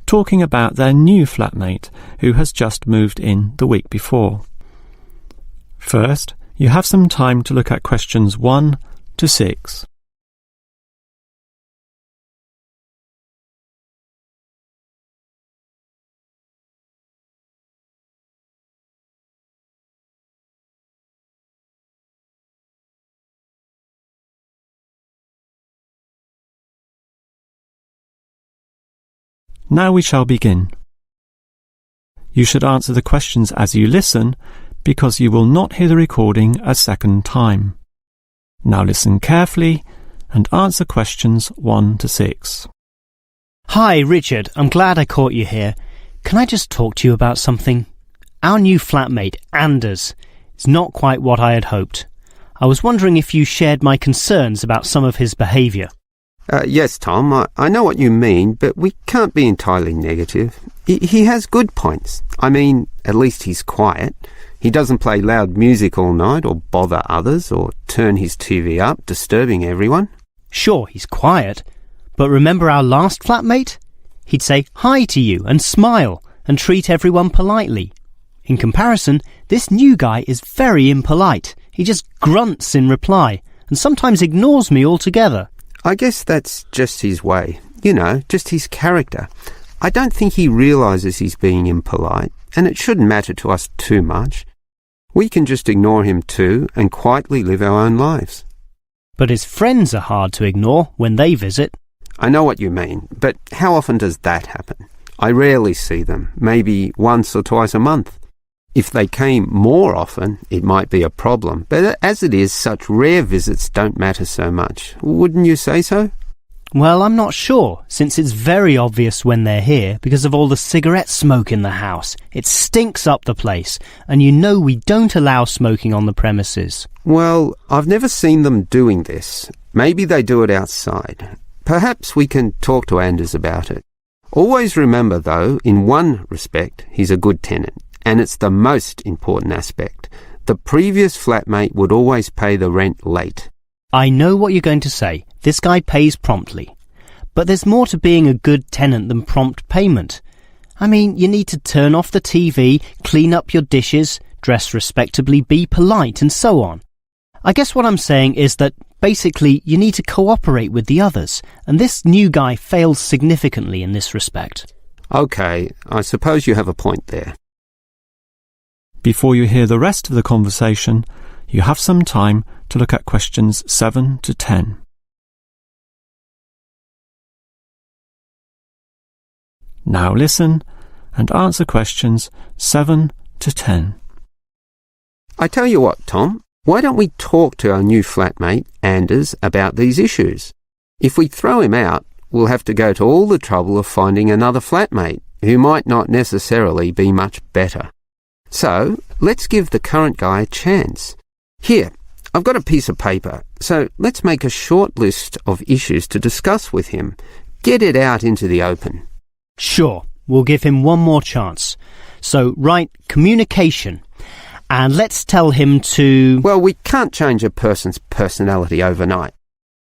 talking about their new flatmate who has just moved in the week before. First, you have some time to look at questions 1 to 6. Now we shall begin. You should answer the questions as you listen, because you will not hear the recording a second time. Now listen carefully and answer questions 1 to 6. Hi, Richard. I'm glad I caught you here. Can I just talk to you about something? Our new flatmate, Anders, is not quite what I had hoped. I was wondering if you shared my concerns about some of his behaviour. Yes, Tom, I know what you mean, but we can't be entirely negative. He has good points. I mean, at least he's quiet. He doesn't play loud music all night or bother others or turn his TV up, disturbing everyone. Sure, he's quiet, but remember our last flatmate? He'd say hi to you and smile and treat everyone politely. In comparison, this new guy is very impolite. He just grunts in reply and sometimes ignores me altogether. I guess that's just his way, just his character. I don't think he realises he's being impolite, and it shouldn't matter to us too much. We can just ignore him too and quietly live our own lives. But his friends are hard to ignore when they visit. I know what you mean, but how often does that happen? I rarely see them, maybe once or twice a month. If they came more often, it might be a problem, but as it is, such rare visits don't matter so much. Wouldn't you say so? Well, I'm not sure, since it's very obvious when they're here because of all the cigarette smoke in the house. It stinks up the place, and we don't allow smoking on the premises. Well, I've never seen them doing this. Maybe they do it outside. Perhaps we can talk to Anders about it. Always remember, though, in one respect, he's a good tenant. And it's the most important aspect. The previous flatmate would always pay the rent late. I know what you're going to say. This guy pays promptly. But there's more to being a good tenant than prompt payment. I mean, you need to turn off the TV, clean up your dishes, dress respectably, be polite, and so on. I guess what I'm saying is that, basically, you need to cooperate with the others, and this new guy fails significantly in this respect. OK, I suppose you have a point there. Before you hear the rest of the conversation, you have some time to look at questions 7 to 10. Now listen and answer questions 7 to 10. I tell you what, Tom, why don't we talk to our new flatmate, Anders, about these issues? If we throw him out, we'll have to go to all the trouble of finding another flatmate, who might not necessarily be much better. So, let's give the current guy a chance. Here, I've got a piece of paper, so let's make a short list of issues to discuss with him. Get it out into the open. Sure, we'll give him one more chance. So, write communication, and let's tell him to... Well, we can't change a person's personality overnight.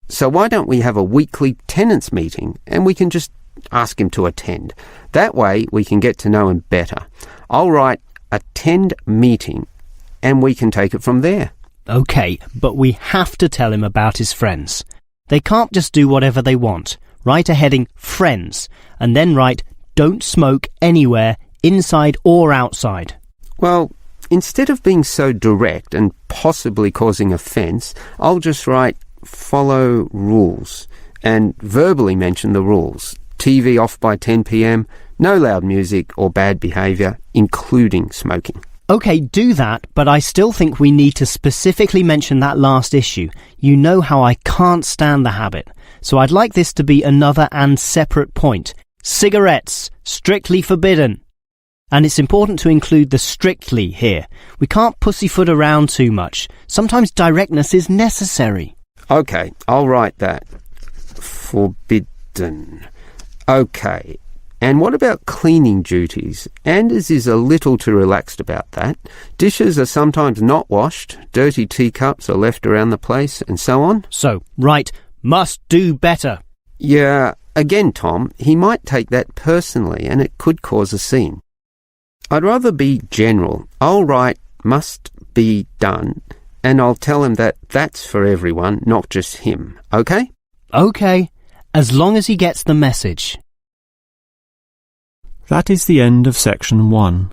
So why don't we have a weekly tenants meeting, and we can just ask him to attend. That way, we can get to know him better. I'll write attend meeting, and we can take it from there. OK, but we have to tell him about his friends. They can't just do whatever they want. Write a heading friends, and then write don't smoke anywhere, inside or outside. Well, instead of being so direct and possibly causing offence, I'll just write follow rules and verbally mention the rules. TV off by 10 p.m, no loud music or bad behaviour, including smoking. OK, do that, but I still think we need to specifically mention that last issue. You know how I can't stand the habit. So I'd like this to be another and separate point. Cigarettes, strictly forbidden. And it's important to include the strictly here. We can't pussyfoot around too much. Sometimes directness is necessary. OK, I'll write that. Forbidden. OK. And what about cleaning duties? Anders is a little too relaxed about that. Dishes are sometimes not washed, dirty teacups are left around the place, and so on. So, write, must do better. Yeah, again, Tom, he might take that personally and it could cause a scene. I'd rather be general. I'll write must be done and I'll tell him that that's for everyone, not just him. Okay? OK, as long as he gets the message. That is the end of section 1.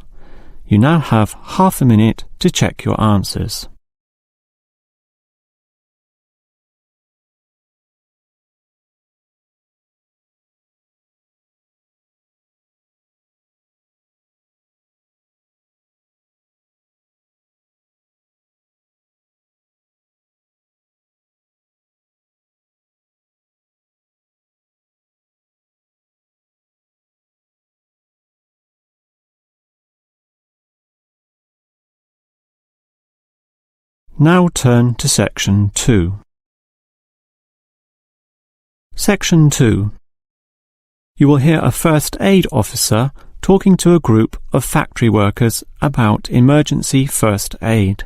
You now have half a minute to check your answers. Now turn to section 2. Section 2. You will hear a first aid officer talking to a group of factory workers about emergency first aid.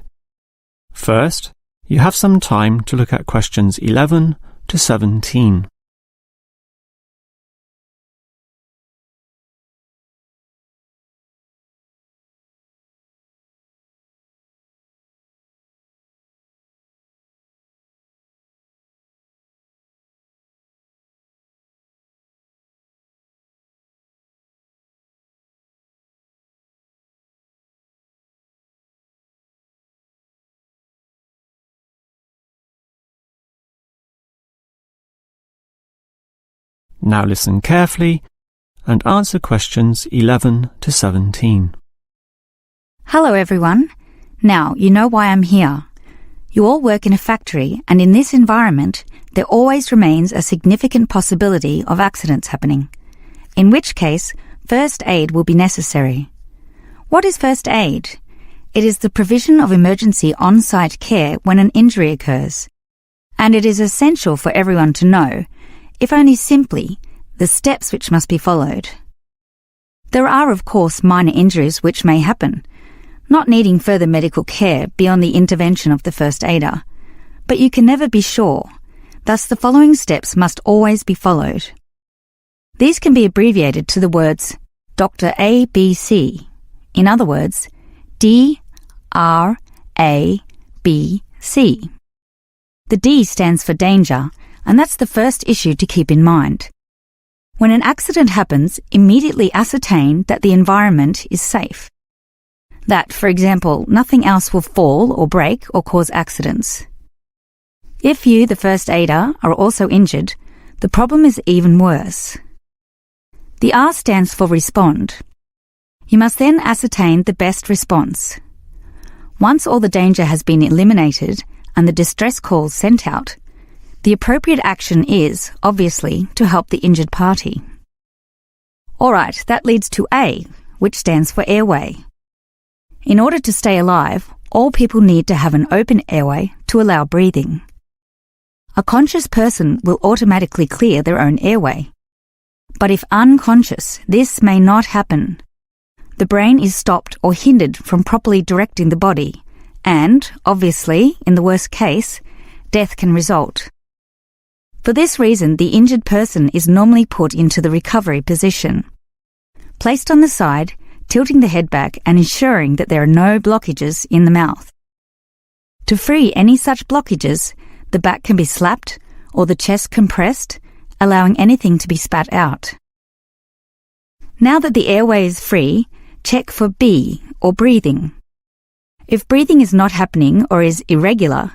First, you have some time to look at questions 11 to 17. Now listen carefully and answer questions 11 to 17. Hello everyone. Now you know why I'm here. You all work in a factory, and in this environment there always remains a significant possibility of accidents happening, in which case first aid will be necessary. What is first aid? It is the provision of emergency on-site care when an injury occurs, and it is essential for everyone to know, if only simply, the steps which must be followed. There are, of course, minor injuries which may happen, not needing further medical care beyond the intervention of the first aider, but you can never be sure. Thus, the following steps must always be followed. These can be abbreviated to the words Dr. A, B, C. In other words, D, R, A, B, C. The D stands for danger, and that's the first issue to keep in mind. When an accident happens, immediately ascertain that the environment is safe. That, for example, nothing else will fall or break or cause accidents. If you, the first aider, are also injured, the problem is even worse. The R stands for respond. You must then ascertain the best response. Once all the danger has been eliminated and the distress calls sent out, the appropriate action is, obviously, to help the injured party. Alright, that leads to A, which stands for airway. In order to stay alive, all people need to have an open airway to allow breathing. A conscious person will automatically clear their own airway. But if unconscious, this may not happen. The brain is stopped or hindered from properly directing the body, and, obviously, in the worst case, death can result. For this reason, the injured person is normally put into the recovery position. Placed on the side, tilting the head back and ensuring that there are no blockages in the mouth. To free any such blockages, the back can be slapped or the chest compressed, allowing anything to be spat out. Now that the airway is free, check for B, or breathing. If breathing is not happening or is irregular,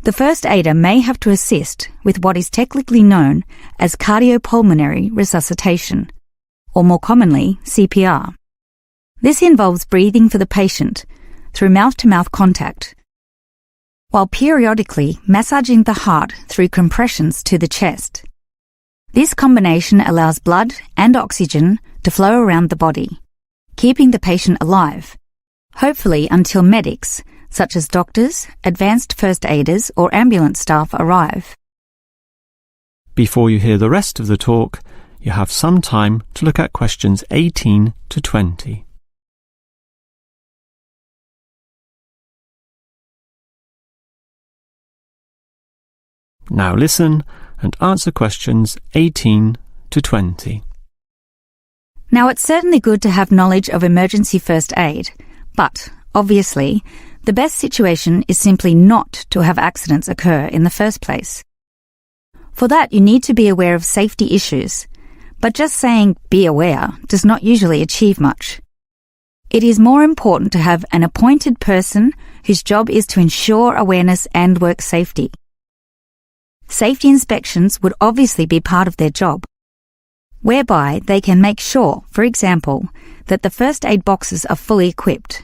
the first aider may have to assist with what is technically known as Cardiopulmonary Resuscitation, or more commonly, CPR. This involves breathing for the patient through mouth-to-mouth contact, while periodically massaging the heart through compressions to the chest. This combination allows blood and oxygen to flow around the body, keeping the patient alive, hopefully until medics, such as doctors, advanced first aiders or ambulance staff arrive. Before you hear the rest of the talk, you have some time to look at questions 18 to 20. Now listen and answer questions 18 to 20. Now, it's certainly good to have knowledge of emergency first aid, but, obviously, the best situation is simply not to have accidents occur in the first place. For that, you need to be aware of safety issues, but just saying "be aware" does not usually achieve much. It is more important to have an appointed person whose job is to ensure awareness and work safety. Safety inspections would obviously be part of their job, whereby they can make sure, for example, that the first aid boxes are fully equipped.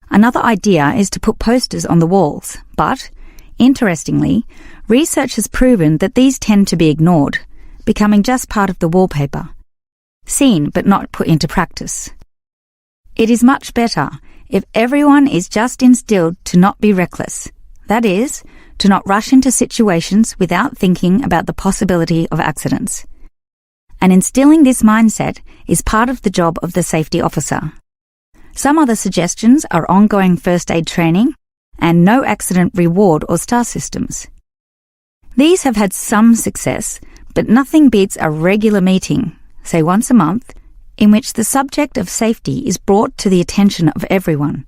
Another idea is to put posters on the walls, but, interestingly, research has proven that these tend to be ignored, becoming just part of the wallpaper, seen but not put into practice. It is much better if everyone is just instilled to not be reckless, that is, to not rush into situations without thinking about the possibility of accidents. And instilling this mindset is part of the job of the safety officer. Some other suggestions are ongoing first aid training and no accident reward or star systems. These have had some success, but nothing beats a regular meeting, say once a month, in which the subject of safety is brought to the attention of everyone,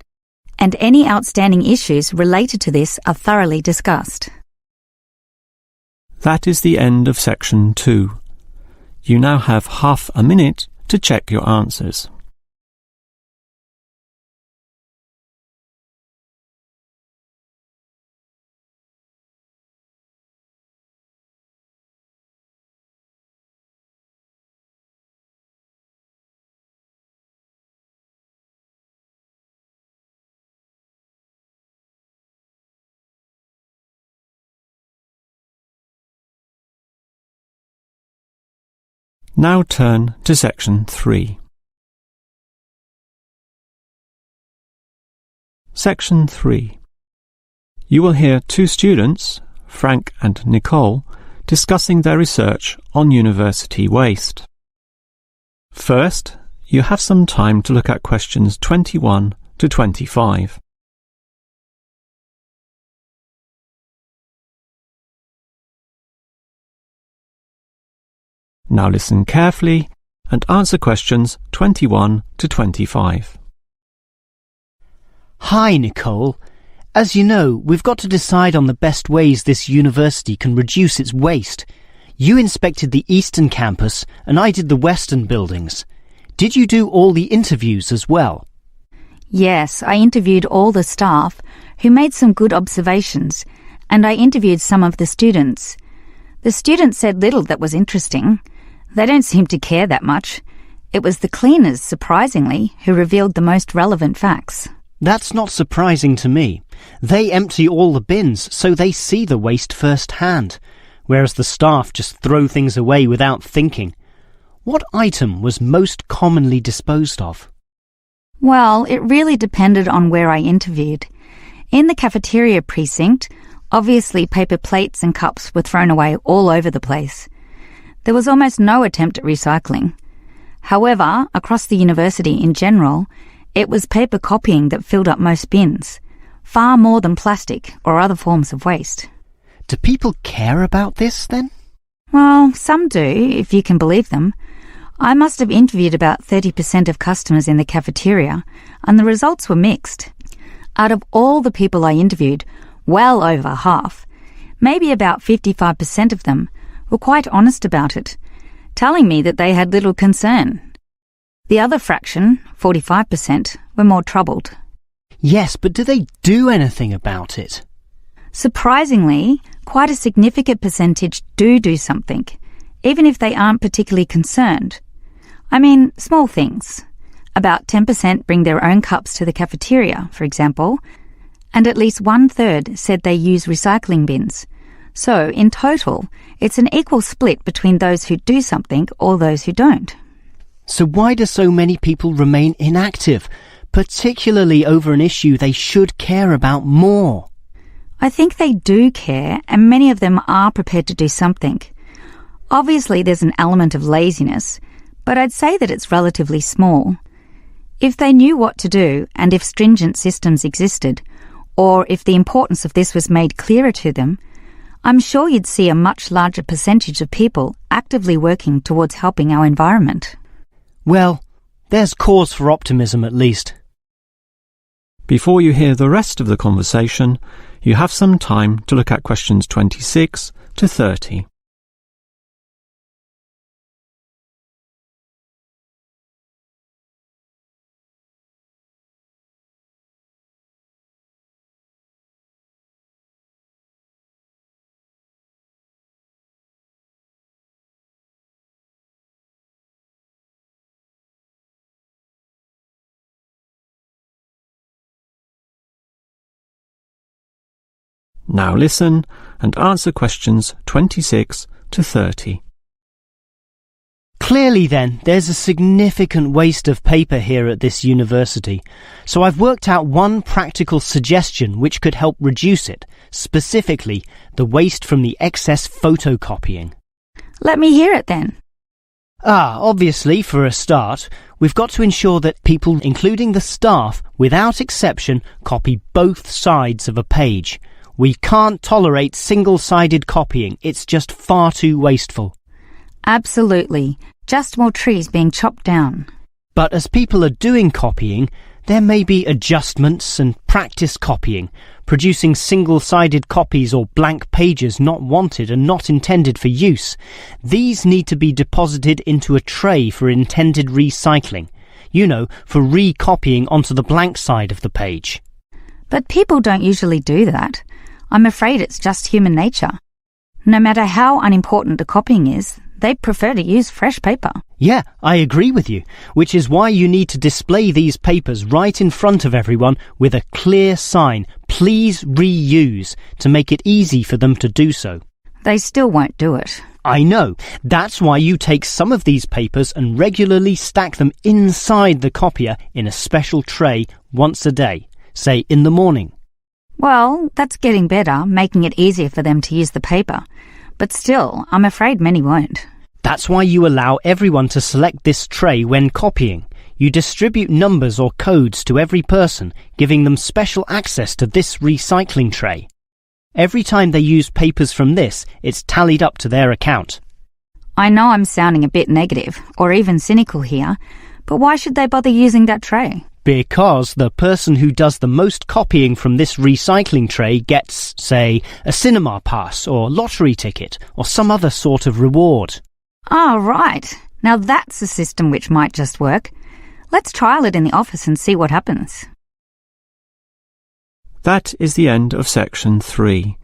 and any outstanding issues related to this are thoroughly discussed. That is the end of section 2. You now have half a minute to check your answers. Now turn to section 3. Section 3. You will hear two students, Frank and Nicole, discussing their research on university waste. First, you have some time to look at questions 21 to 25. Now listen carefully and answer questions 21 to 25. Hi, Nicole. As you know, we've got to decide on the best ways this university can reduce its waste. You inspected the eastern campus and I did the western buildings. Did you do all the interviews as well? Yes, I interviewed all the staff who made some good observations, and I interviewed some of the students. The students said little that was interesting. They don't seem to care that much. It was the cleaners, surprisingly, who revealed the most relevant facts. That's not surprising to me. They empty all the bins, so they see the waste firsthand, whereas the staff just throw things away without thinking. What item was most commonly disposed of? Well, it really depended on where I interviewed. In the cafeteria precinct, obviously paper plates and cups were thrown away all over the place. There was almost no attempt at recycling. However, across the university in general, it was paper copying that filled up most bins, far more than plastic or other forms of waste. Do people care about this, then? Well, some do, if you can believe them. I must have interviewed about 30% of customers in the cafeteria, and the results were mixed. Out of all the people I interviewed, well over half, maybe about 55% of them, were quite honest about it, telling me that they had little concern. The other fraction, 45%, were more troubled. Yes, but do they do anything about it? Surprisingly, quite a significant percentage do something, even if they aren't particularly concerned. I mean, small things. About 10% bring their own cups to the cafeteria, for example, and at least 1/3 said they use recycling bins. So, in total, it's an equal split between those who do something or those who don't. So why do so many people remain inactive, particularly over an issue they should care about more? I think they do care, and many of them are prepared to do something. Obviously, there's an element of laziness, but I'd say that it's relatively small. If they knew what to do, and if stringent systems existed, or if the importance of this was made clearer to them, I'm sure you'd see a much larger percentage of people actively working towards helping our environment. Well, there's cause for optimism at least. Before you hear the rest of the conversation, you have some time to look at questions 26 to 30. Now listen and answer questions 26 to 30. Clearly then, there's a significant waste of paper here at this university, so I've worked out one practical suggestion which could help reduce it, specifically the waste from the excess photocopying. Let me hear it then. Obviously, for a start, we've got to ensure that people, including the staff, without exception, copy both sides of a page. We can't tolerate single-sided copying. It's just far too wasteful. Absolutely. Just more trees being chopped down. But as people are doing copying, there may be adjustments and practice copying, producing single-sided copies or blank pages not wanted and not intended for use. These need to be deposited into a tray for intended recycling. You know, for recopying onto the blank side of the page. But people don't usually do that. I'm afraid it's just human nature. No matter how unimportant the copying is, they prefer to use fresh paper. Yeah, I agree with you, which is why you need to display these papers right in front of everyone with a clear sign, "Please reuse," to make it easy for them to do so. They still won't do it. I know. That's why you take some of these papers and regularly stack them inside the copier in a special tray once a day, say in the morning. Well, that's getting better, making it easier for them to use the paper. But still, I'm afraid many won't. That's why you allow everyone to select this tray when copying. You distribute numbers or codes to every person, giving them special access to this recycling tray. Every time they use papers from this, it's tallied up to their account. I know I'm sounding a bit negative, or even cynical here, but why should they bother using that tray? Because the person who does the most copying from this recycling tray gets, say, a cinema pass or lottery ticket or some other sort of reward. Ah, right. Now that's a system which might just work. Let's trial it in the office and see what happens. That is the end of section 3.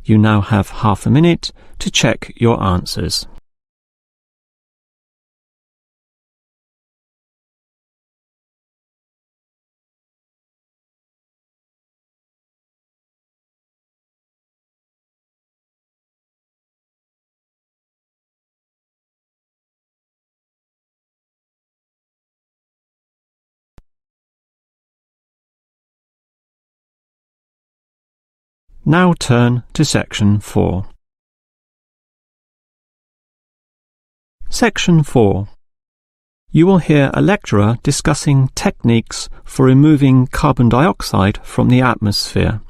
You now have half a minute to check your answers. Now turn to section 4. Section 4. You will hear a lecturer discussing techniques for removing carbon dioxide from the atmosphere.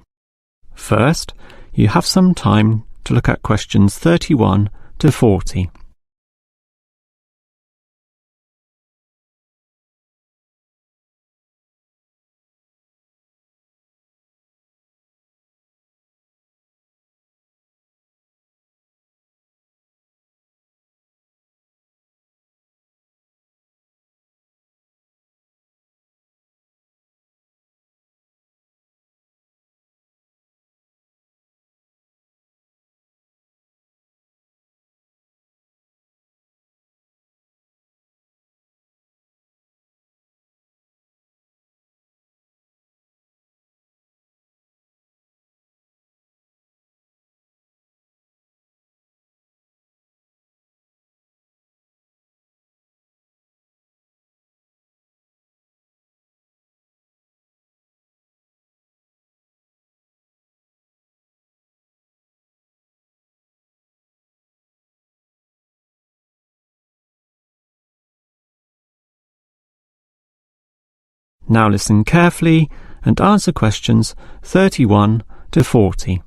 First, you have some time to look at questions 31 to 40. Now listen carefully and answer questions 31 to 40.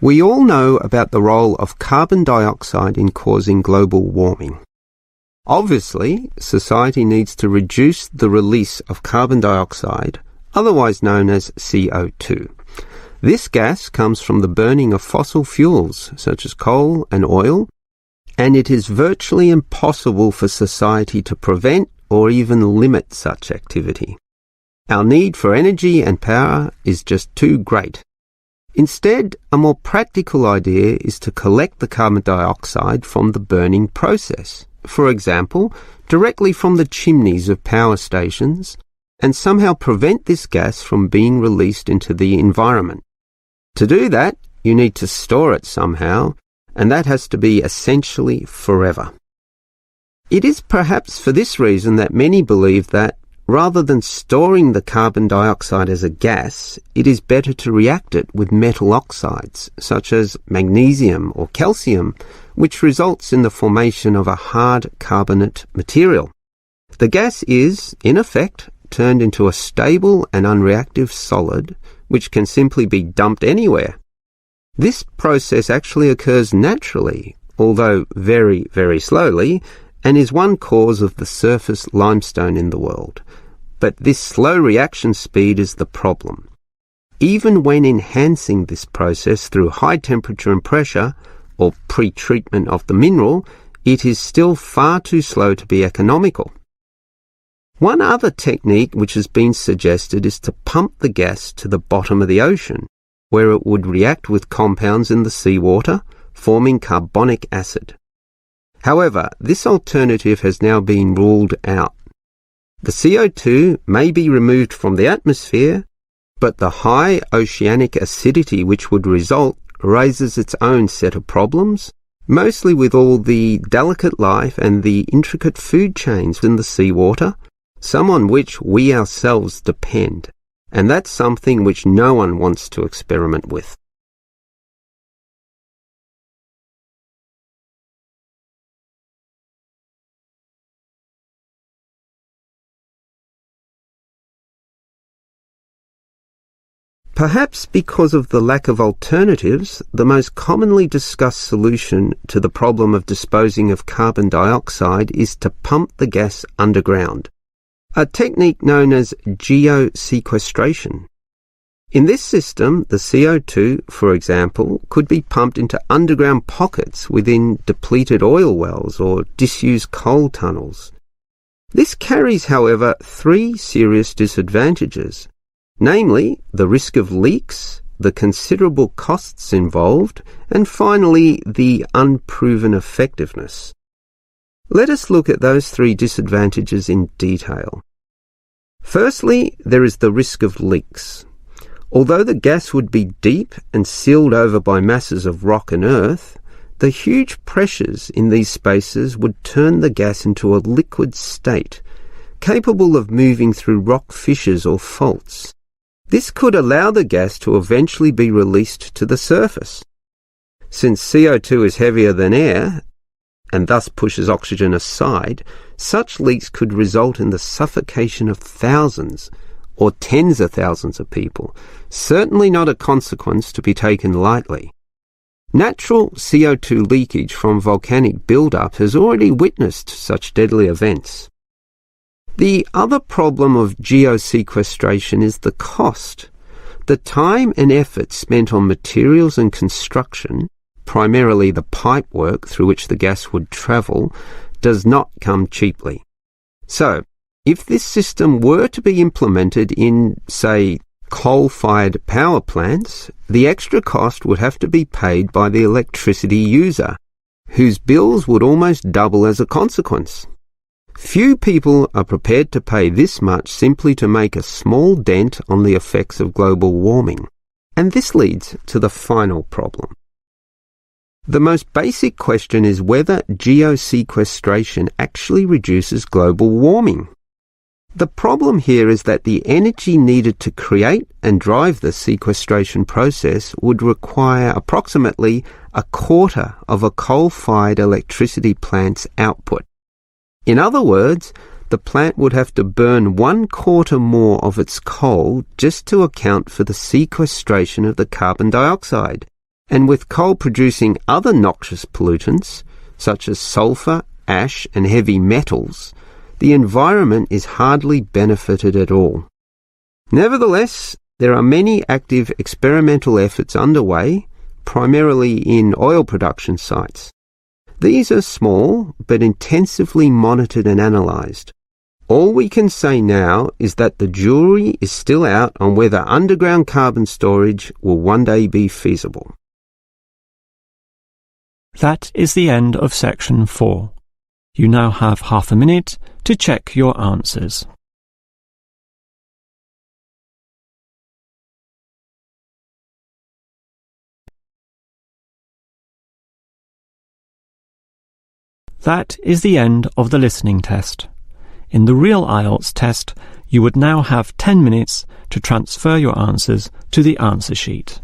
We all know about the role of carbon dioxide in causing global warming. Obviously, society needs to reduce the release of carbon dioxide, otherwise known as CO2. This gas comes from the burning of fossil fuels, such as coal and oil, and it is virtually impossible for society to prevent or even limit such activity. Our need for energy and power is just too great. Instead, a more practical idea is to collect the carbon dioxide from the burning process, for example, directly from the chimneys of power stations, and somehow prevent this gas from being released into the environment. To do that, you need to store it somehow, and that has to be essentially forever. It is perhaps for this reason that many believe that, rather than storing the carbon dioxide as a gas, it is better to react it with metal oxides, such as magnesium or calcium, which results in the formation of a hard carbonate material. The gas is, in effect, turned into a stable and unreactive solid, which can simply be dumped anywhere. This process actually occurs naturally, although very, very slowly, and is one cause of the surface limestone in the world. But this slow reaction speed is the problem. Even when enhancing this process through high temperature and pressure, or pre-treatment of the mineral, it is still far too slow to be economical. One other technique which has been suggested is to pump the gas to the bottom of the ocean, where it would react with compounds in the seawater, forming carbonic acid. However, this alternative has now been ruled out. The CO2 may be removed from the atmosphere, but the high oceanic acidity which would result raises its own set of problems, mostly with all the delicate life and the intricate food chains in the seawater, some on which we ourselves depend, and that's something which no one wants to experiment with. Perhaps because of the lack of alternatives, the most commonly discussed solution to the problem of disposing of carbon dioxide is to pump the gas underground, a technique known as geosequestration. In this system, the CO2, for example, could be pumped into underground pockets within depleted oil wells or disused coal tunnels. This carries, however, three serious disadvantages. Namely, the risk of leaks, the considerable costs involved, and finally, the unproven effectiveness. Let us look at those three disadvantages in detail. Firstly, there is the risk of leaks. Although the gas would be deep and sealed over by masses of rock and earth, the huge pressures in these spaces would turn the gas into a liquid state, capable of moving through rock fissures or faults. This could allow the gas to eventually be released to the surface. Since CO2 is heavier than air, and thus pushes oxygen aside, such leaks could result in the suffocation of thousands or tens of thousands of people, certainly not a consequence to be taken lightly. Natural CO2 leakage from volcanic buildup has already witnessed such deadly events. The other problem of geosequestration is the cost. The time and effort spent on materials and construction, primarily the pipework through which the gas would travel, does not come cheaply. So, if this system were to be implemented in, say, coal-fired power plants, the extra cost would have to be paid by the electricity user, whose bills would almost double as a consequence. Few people are prepared to pay this much simply to make a small dent on the effects of global warming. And this leads to the final problem. The most basic question is whether geosequestration actually reduces global warming. The problem here is that the energy needed to create and drive the sequestration process would require approximately a quarter of a coal-fired electricity plant's output. In other words, the plant would have to burn 1/4 more of its coal just to account for the sequestration of the carbon dioxide. And with coal producing other noxious pollutants, such as sulphur, ash and heavy metals, the environment is hardly benefited at all. Nevertheless, there are many active experimental efforts underway, primarily in oil production sites. These are small but intensively monitored and analysed. All we can say now is that the jury is still out on whether underground carbon storage will one day be feasible. That is the end of section 4. You now have half a minute to check your answers. That is the end of the listening test. In the real IELTS test, you would now have 10 minutes to transfer your answers to the answer sheet.